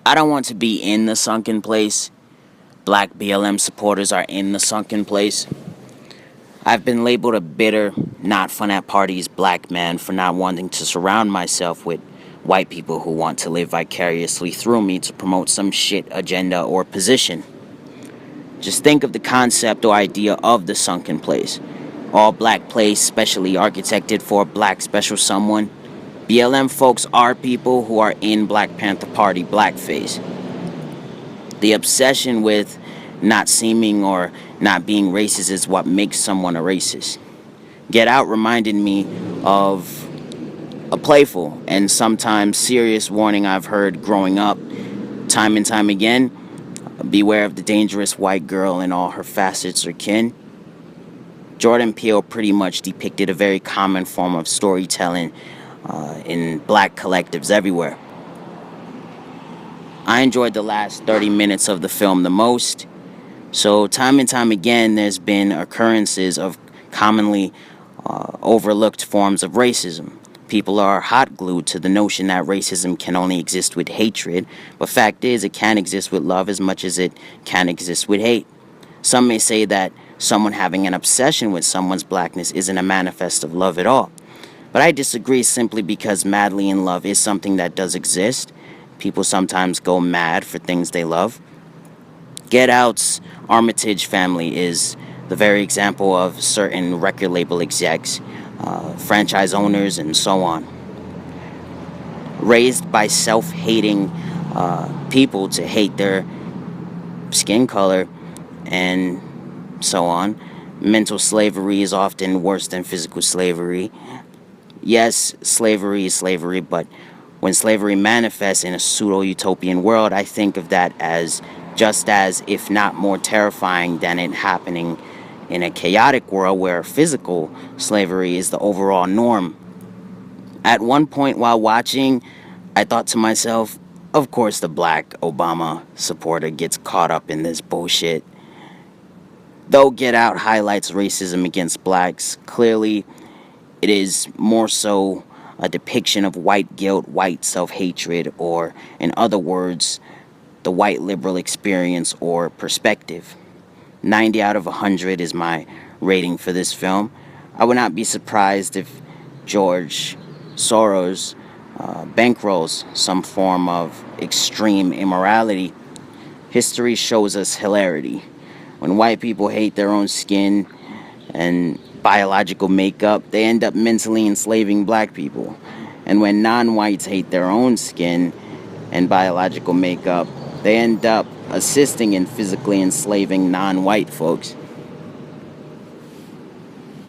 I don't want to be in the sunken place. Black BLM supporters are in the sunken place. I've been labeled a bitter, not fun at parties black man for not wanting to surround myself with white people who want to live vicariously through me to promote some shit agenda or position. Just think of the concept or idea of the sunken place. All black place specially architected for a black special someone. BLM folks are people who are in Black Panther Party blackface. The obsession with not seeming or not being racist is what makes someone a racist. Get Out reminded me of a playful and sometimes serious warning I've heard growing up, time and time again. Beware of the dangerous white girl in all her facets or kin. Jordan Peele pretty much depicted a very common form of storytelling in black collectives everywhere. I enjoyed the last 30 minutes of the film the most. So, time and time again, there's been occurrences of commonly overlooked forms of racism. People are hot glued to the notion that racism can only exist with hatred, but fact is, it can exist with love as much as it can exist with hate. Some may say that someone having an obsession with someone's blackness isn't a manifest of love at all. But I disagree simply because madly in love is something that does exist. People sometimes go mad for things they love. Get Out's Armitage family is the very example of certain record label execs, franchise owners, and so on. Raised by self-hating people to hate their skin color and so on. Mental slavery is often worse than physical slavery. Yes, slavery is slavery, but when slavery manifests in a pseudo-utopian world, I think of that as just as, if not more terrifying than it happening in a chaotic world where physical slavery is the overall norm. At one point while watching, I thought to myself, of course the black Obama supporter gets caught up in this bullshit. Though Get Out highlights racism against blacks, clearly it is more so a depiction of white guilt, white self-hatred, or, in other words, the white liberal experience or perspective. 90 out of 100 is my rating for this film. I would not be surprised if George Soros bankrolls some form of extreme immorality. History shows us hilarity. When white people hate their own skin and biological makeup, they end up mentally enslaving black people. And when non-whites hate their own skin and biological makeup, they end up assisting in physically enslaving non-white folks.